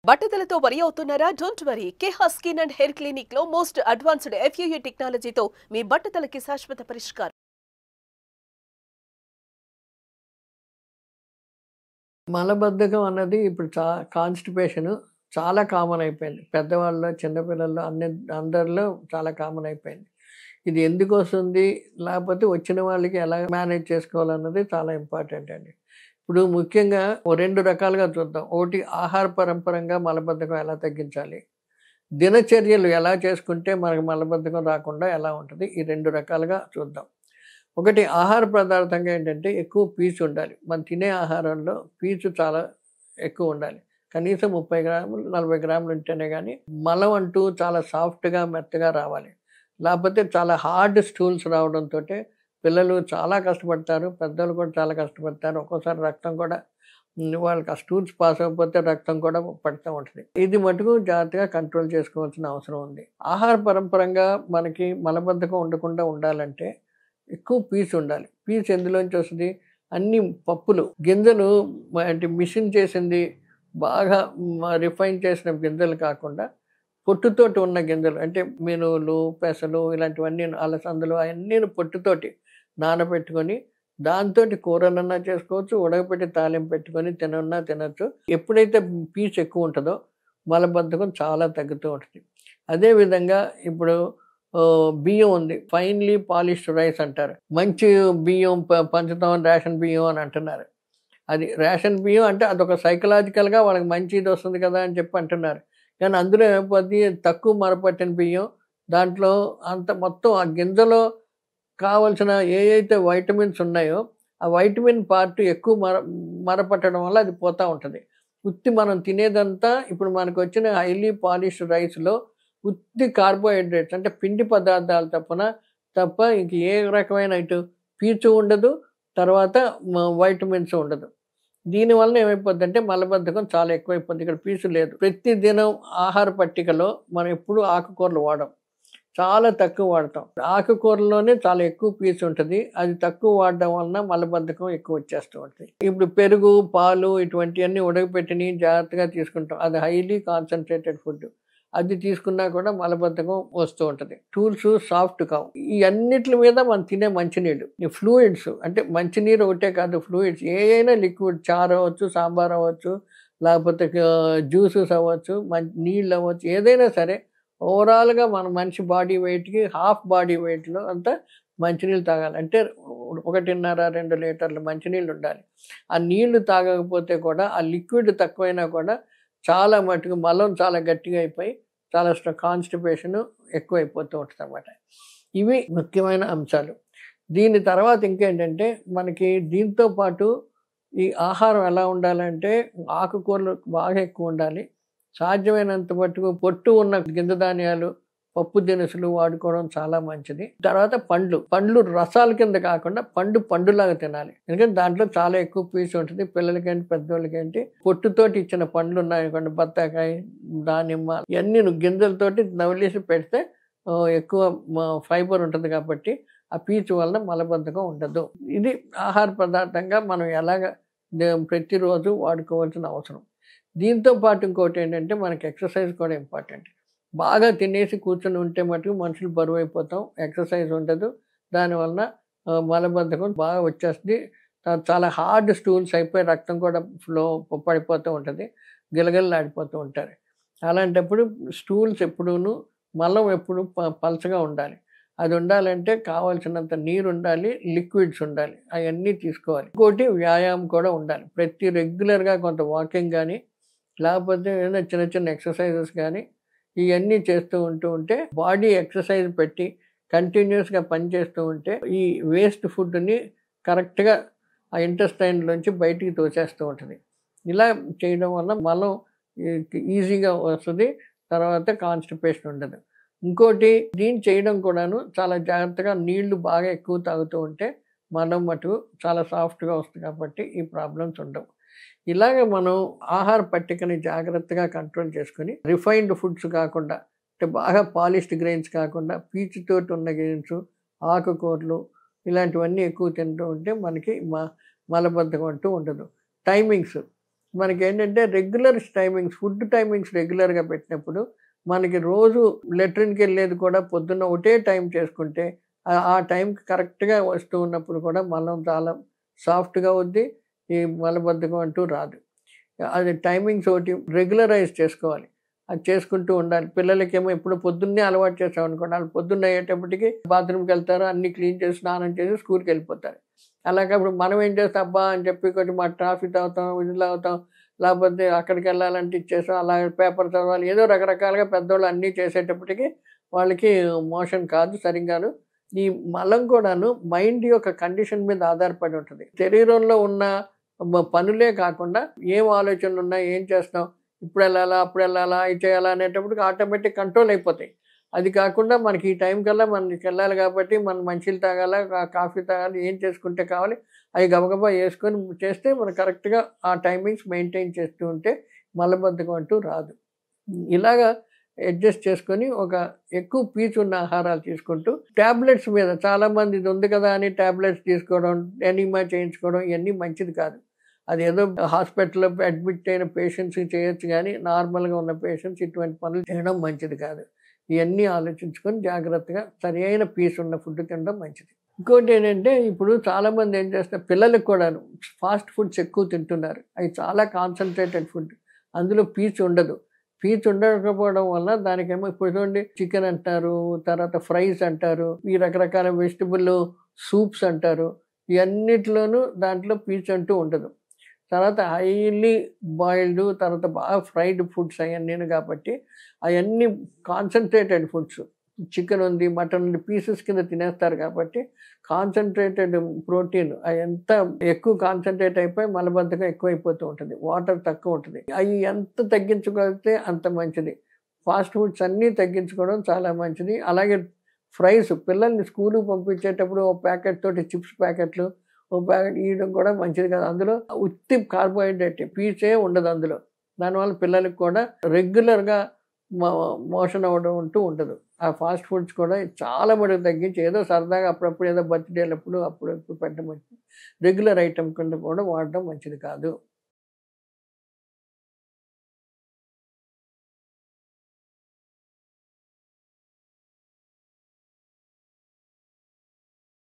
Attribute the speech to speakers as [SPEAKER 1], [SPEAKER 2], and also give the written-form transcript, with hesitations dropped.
[SPEAKER 1] బట్టతలతో వరి అవుతున్నారా? Don't worry. Keha skin and hair clinic లో మోస్ట్ అడ్వాన్స్డ్ FUE టెక్నాలజీతో మీ బట్టతలకి శాశ్వత పరిష్కారం.
[SPEAKER 2] మలబద్ధకం అన్నది ఇప్పుడు కాన్‌స్టిపేషన్ చాలా కామన్ అయిపోయింది. పెద్దవాళ్ళలో, చిన్న పిల్లల్లో అందరిలో చాలా కామన్ అయిపోయింది. ఇది ఎందుకొస్తుంది? లేకపోతే వచ్చిన వాళ్ళకి ఎలా మేనేజ్ చేసుకోవాలన్నది చాలా ఇంపార్టెంట్ అండి. ఇప్పుడు ముఖ్యంగా ఓ 2 రకాలుగా చూద్దాం. ఒకటి ఆహార పరంపరంగా మలబద్ధకం ఎలా తగ్గించాలి? దినచర్యలు ఎలా చేసుకుంటే మనకు మలబద్ధకం రాకుండా ఎలా ఉంటది? ఈ 2 రకాలుగా చూద్దాం. ఒకటి ఆహార పదార్థంగా ఏంటంటే ఎక్కువ పీచు ఉండాలి. మనం తినే ఆహారంలో పీచు చాలా ఎక్కువ ఉండాలి. కనీసం 30 గ్రాములు, 40 గ్రాములు ఉంటేనే గానీ మలం అంటూ చాలా సాఫ్ట్‌గా, మెత్తగా రావాలి. లేకపోతే చాలా హార్డ్ స్టూల్స్ రావడంతోటే పిల్లలు చాలా కష్టపడతారు. పెద్దోళ్ళు కూడా చాలా కష్టపడతారు. ఒక్కోసారి రక్తం కూడా వాళ్ళకి ఆ స్టూల్స్ పాస్ అవ్వకపోతే రక్తం కూడా పడుతూ ఉంటది. ఇది మటుకు జాగ్రత్తగా కంట్రోల్ చేసుకోవాల్సిన అవసరం ఉంది. ఆహార పరంపరంగా మనకి మలబద్ధకం ఉండకుండా ఉండాలంటే ఎక్కువ పీచు ఉండాలి. పీచు ఎందులోంచి వస్తది? అన్ని పప్పులు, గింజలు అంటే మిషన్ చేసింది బాగా రిఫైన్ చేసిన గింజలు కాకుండా పొట్టుతోటి ఉన్న గింజలు అంటే మినువులు, పెసలు ఇలాంటివన్నీ అలసందలు అవన్నీను పొట్టుతోటి నానబెట్టుకొని దాంతోటి కూరలన్నా చేసుకోవచ్చు. ఉడకపెట్టి తాలింపు పెట్టుకొని తినొచ్చు. ఎప్పుడైతే పీచు ఎక్కువ ఉంటదో మలబద్ధకం చాలా తగ్గుతూ ఉంటది. అదే విధంగా ఇప్పుడు బియ్యం ఉంది. ఫైన్‌లీ పాలిష్డ్ రైస్ అంటారు. మంచి బియ్యం పంచుతాం రేషన్ బియ్యం అని అంటున్నారు. అది రేషన్ బియ్యం అంటే అదొక సైకలాజికల్‌గా వాళ్ళకి మంచి ఇది వస్తుంది కదా అని చెప్పి అంటున్నారు. కానీ అందులో ఏమైపోద్ది తక్కువ మరపట్టిన బియ్యం దాంట్లో అంత మొత్తం ఆ గింజలో కావాల్సిన ఏయైతే వైటమిన్స్ ఉన్నాయో ఆ వైటమిన్ పార్ట్ ఎక్కువ మరపట్టడం వల్ల అది పోతా ఉంటది. ఉత్తి మనం తినేదంతా ఇప్పుడు మనకొచ్చిన హైలీ పాలిష్డ్ రైస్‌లో ఉత్తి కార్బోహైడ్రేట్స్ అంటే పిండి పదార్థాలు తప్ప ఇంక ఏ రకమైన ఇటు పీచు ఉండదు. తర్వాత వైటమిన్స్ ఉండదు. దీనివల్ల ఏమైపోద్దంటే మలబద్ధకం చాలా ఎక్కువైపోద్ది. ఇక్కడ పీచు లేదు. ప్రతి దినం ఆహార పట్టికలో మనం ఎప్పుడూ ఆకుకూరలు వాడం. చాలా తక్కువ వాడతాం. ఆకుకూరల్లోనే చాలా ఎక్కువ పీచు ఉంటది. అది తక్కువ వాడడం వలన మలబద్ధకం ఎక్కువ వచ్చేస్తూ ఉంటది. ఇప్పుడు పెరుగు, పాలు ఇటువంటివన్నీ ఉడకపెట్టినయి జాగ్రత్తగా తీసుకుంటాం. అది హైలీ కాన్సంట్రేటెడ్ ఫుడ్. అది తీసుకున్నా కూడా మలబద్ధకం వస్తూ ఉంటది. టూల్స్ సాఫ్ట్ కావు. ఈ అన్నిట్ల మీద మనం తినే మంచినీళ్ళు. ఈ ఫ్లూయిడ్స్ అంటే మంచినీరు ఒకటే కాదు ఫ్లూయిడ్స్ ఏయైనా లిక్విడ్ చారు అవ్వచ్చు, సాంబార్ అవ్వచ్చు, లేకపోతే జ్యూసెస్ అవ్వచ్చు, నీళ్ళు అవ్వచ్చు ఏదైనా సరే ఓవరాల్‌గా మన మనిషి బాడీ వెయిట్‌కి హాఫ్ బాడీ వెయిట్‌లో అంతా మంచినీళ్ళు తాగాలి. అంటే 1.5, 2 లీటర్ల మంచినీళ్ళు ఉండాలి. ఆ నీళ్లు తాగకపోతే కూడా ఆ లిక్విడ్ తక్కువైనా కూడా చాలా మటుకు మలం చాలా గట్టిగా అయిపోయి చాలా కాన్‌స్టిపేషన్ ఎక్కువైపోతూ ఉంటదన్నమాట. ఇవి ముఖ్యమైన అంశాలు. దీని తర్వాత ఇంకేంటంటే మనకి దీంతో పాటు ఈ ఆహారం ఎలా ఉండాలంటే ఆకుకూరలు బాగా ఎక్కువ ఉండాలి. సాధ్యమైనంత మటుకు పొట్టు ఉన్న గింజ ధాన్యాలు, పప్పు దినుసులు వాడుకోవడం చాలా మంచిది. తర్వాత పండ్లు రసాల కింద కాకుండా పండులాగా తినాలి. ఎందుకంటే దాంట్లో చాలా ఎక్కువ పీచు ఉంటుంది. పిల్లలకేంటి, పెద్దోళ్ళకేంటి పొట్టుతోటి ఇచ్చిన పండ్లు ఉన్నాయనుకోండి బత్తాకాయ, దానిమ్మ ఇవన్నీ గింజలతోటి నమిలేసి పెడితే ఎక్కువ ఫైబర్ ఉంటుంది కాబట్టి ఆ పీచు వలన మలబద్ధకం ఉండదు. ఇది ఆహార పదార్థంగా మనం ఎలాగ ప్రతిరోజు వాడుకోవాల్సిన అవసరం. దీంతో పాటు ఇంకోటి ఏంటంటే మనకి ఎక్సర్సైజ్ కూడా ఇంపార్టెంట్. బాగా తినేసి కూర్చొని ఉంటే మటుకు మనుషులు బరువైపోతాం. ఎక్సర్సైజ్ ఉండదు. దానివలన మలబద్ధకం బాగా వచ్చేస్తుంది. చాలా హార్డ్ స్టూల్స్ అయిపోయి రక్తం కూడా పడిపోతూ ఉంటది. గిలగిలలాడిపోతూ ఉంటారు. అలాంటప్పుడు స్టూల్స్ ఎప్పుడూను మలం ఎప్పుడు పలచగా ఉండాలి. అది ఉండాలంటే కావాల్సినంత నీరు ఉండాలి, లిక్విడ్స్ ఉండాలి. అవన్నీ తీసుకోవాలి. ఇంకోటి వ్యాయామం కూడా ఉండాలి. రెగ్యులర్‌గా కొంత వాకింగ్ గానీ లేకపోతే ఏదైనా చిన్న ఎక్సర్సైజెస్ కానీ ఇవన్నీ చేస్తూ ఉంటే బాడీ ఎక్సర్సైజ్ పెట్టి కంటిన్యూస్‌గా పనిచేస్తూ ఉంటే ఈ వేస్ట్ ఫుడ్‌ని కరెక్ట్‌గా ఆ ఇంటెస్టైన్‌లోంచి బయటికి తోసేస్తూ ఉంటది. ఇలా చేయడం వల్ల మలం ఈజీగా వస్తది. తర్వాత కాన్‌స్టిపేషన్ ఉండదు. ఇంకోటి దీన్ని చేయడం కూడాను చాలా జాగ్రత్తగా నీళ్లు బాగా ఎక్కువ తాగుతూ ఉంటే మలం మటుకు చాలా సాఫ్ట్‌గా వస్తుంది కాబట్టి ఈ ప్రాబ్లమ్స్ ఉండవు. ఇలాగ మనం ఆహార పట్టికని జాగ్రత్తగా కంట్రోల్ చేసుకొని రిఫైన్డ్ ఫుడ్స్ కాకుండా అంటే బాగా పాలిష్డ్ గ్రెయిన్స్ కాకుండా పీచుతోటి ఉన్న గ్రెయిన్స్, ఆకుకూరలు ఇలాంటివన్నీ ఎక్కువ తింటూ ఉంటే మనకి మలబద్ధకం అంటూ ఉండదు. టైమింగ్స్ మనకేంటంటే రెగ్యులర్ టైమింగ్స్, ఫుడ్ టైమింగ్స్ రెగ్యులర్‌గా పెట్టినప్పుడు మనకి రోజు లెట్రిన్‌కి వెళ్ళేది కూడా పొద్దున్న ఒకటే టైం చేసుకుంటే ఆ టైంకి కరెక్ట్‌గా వస్తూ ఉన్నప్పుడు కూడా మలం చాలా సాఫ్ట్‌గా అవుద్ది. ఈ మలబద్ధకం అంటూ రాదు. అది టైమింగ్స్ ఒకటి రెగ్యులరైజ్ చేసుకోవాలి. అది చేసుకుంటూ ఉండాలి. పిల్లలకేమో ఎప్పుడు పొద్దున్నే అలవాటు చేసామనుకోండి, ఆళ్ళు పొద్దున్న అయ్యేటప్పటికి బాత్రూమ్‌కెళ్తారు, అన్నీ క్లీన్ చేసి, స్నానం చేసి స్కూల్‌కెళ్ళిపోతారు. అలాగప్పుడు మనం ఏం చేస్తాం, అబ్బా! అని చెప్పి కొంచెం కాఫీ తాగుతాం, ఇది తాగుతాం, లేకపోతే అక్కడికెళ్ళాలంటే ఇచ్చేసాం, అలాగే పేపర్ చదవాలి, ఏదో రకరకాలుగా పెద్దోళ్ళు అన్నీ చేసేటప్పటికి వాళ్ళకి మోషన్ కాదు సరింగాను. ఈ మలం కూడాను మైండ్ యొక్క కండిషన్ మీద ఆధారపడి ఉంటది. శరీరంలో ఉన్న పనులే కాకుండా ఏం ఆలోచనలున్నాయి, ఏం చేస్తాం, ఇప్పుడెళ్ళాలా, అప్పుడెళ్ళాలా, ఇది చేయాలా అనేటప్పటికి ఆటోమేటిక్ కంట్రోల్ అయిపోతాయి. అది కాకుండా మనకి ఈ టైం కల్లా మనకెళ్ళాలి కాబట్టి మనం మంచినీళ్ళు తాగాలా, కాఫీ తాగాలి, ఏం చేసుకుంటే కావాలి అవి గబగబా యేసుకొని చేస్తే మనం కరెక్ట్‌గా ఆ టైమింగ్స్ మెయింటైన్ చేస్తూ ఉంటే మలబద్ధకం అంటూ రాదు. ఇలాగా అడ్జస్ట్ చేసుకొని ఒక ఎక్కువ పీచున్న ఆహారాలు తీసుకుంటూ టాబ్లెట్స్ మీద చాలామంది ఇది ఉంది కదా అని టాబ్లెట్స్ తీసుకోవడం, ఎనీమా చేయించుకోవడం ఇవన్నీ మంచిది కాదు. అదేదో హాస్పిటల్‌లో అడ్మిట్ అయిన పేషెంట్స్‌కి చేయొచ్చు గానీ, నార్మల్‌గా ఉన్న పేషెంట్స్ ఇటువంటి పనులు చేయడం మంచిది కాదు. ఇయన్నీ ఆలోచించుకొని జాగ్రత్తగా సరియైన పీస్ ఉన్న ఫుడ్ తినడం మంచిది. ఇంకోటేంటంటే ఇప్పుడు చాలామంది ఏం చేస్తారు పిల్లలకి కూడాను ఫాస్ట్ ఫుడ్స్ ఎక్కువ తింటున్నారు. అవి చాలా కాన్సంట్రేటెడ్ ఫుడ్. అందులో పీచు ఉండదు. పీచు ఉండకపోవడం వల్ల దానికేమో ఇప్పుడు చూడండి చికెన్ అంటారు, తర్వాత ఫ్రైస్ అంటారు, ఈ రకరకాల వెజిటబుల్ సూప్స్ అంటారు. ఇయన్నిటిలోనూ దాంట్లో పీచు అంటూ ఉండదు. తర్వాత హైలీ బాయిల్డ్ తర్వాత బాగా ఫ్రైడ్ ఫుడ్స్ అయన్నీను కాబట్టి అయన్నీ కాన్సంట్రేటెడ్ ఫుడ్స్. చికెన్ ఉంది, మటన్ ఉంది పీసెస్ కింద తినేస్తారు కాబట్టి కాన్సంట్రేటెడ్ ప్రోటీన్ అయంతా ఎక్కువ కాన్సంట్రేట్ అయిపోయి మలబద్ధకం ఎక్కువైపోతూ ఉంటుంది. వాటర్ తక్కువ ఉంటుంది. అయి ఎంత తగ్గించగలిగితే అంత మంచిది. ఫాస్ట్ ఫుడ్స్ అన్నీ తగ్గించుకోవడం చాలా మంచిది. అలాగే ఫ్రైస్ పిల్లల్ని స్కూలుకి పంపించేటప్పుడు ఓ ప్యాకెట్ తోటి చిప్స్ ప్యాకెట్లు, ఓ ప్యాకెట్ ఇయడం కూడా మంచిది కాదు. అందులో ఉత్తి కార్బోహైడ్రేట్ పీచే ఉండదు అందులో. దానివల్ల పిల్లలకి కూడా రెగ్యులర్‌గా మో మోషన్ అవ్వడం అంటూ ఉండదు. ఆ ఫాస్ట్ ఫుడ్స్ కూడా చాలా మటుకు తగ్గించి ఏదో సరదాగా అప్పుడప్పుడు ఏదో బర్త్‌డేలప్పుడు అప్పుడప్పుడు పెట్టడం మంచిది. రెగ్యులర్ ఐటెమ్ కింద కూడా వాడడం మంచిది కాదు.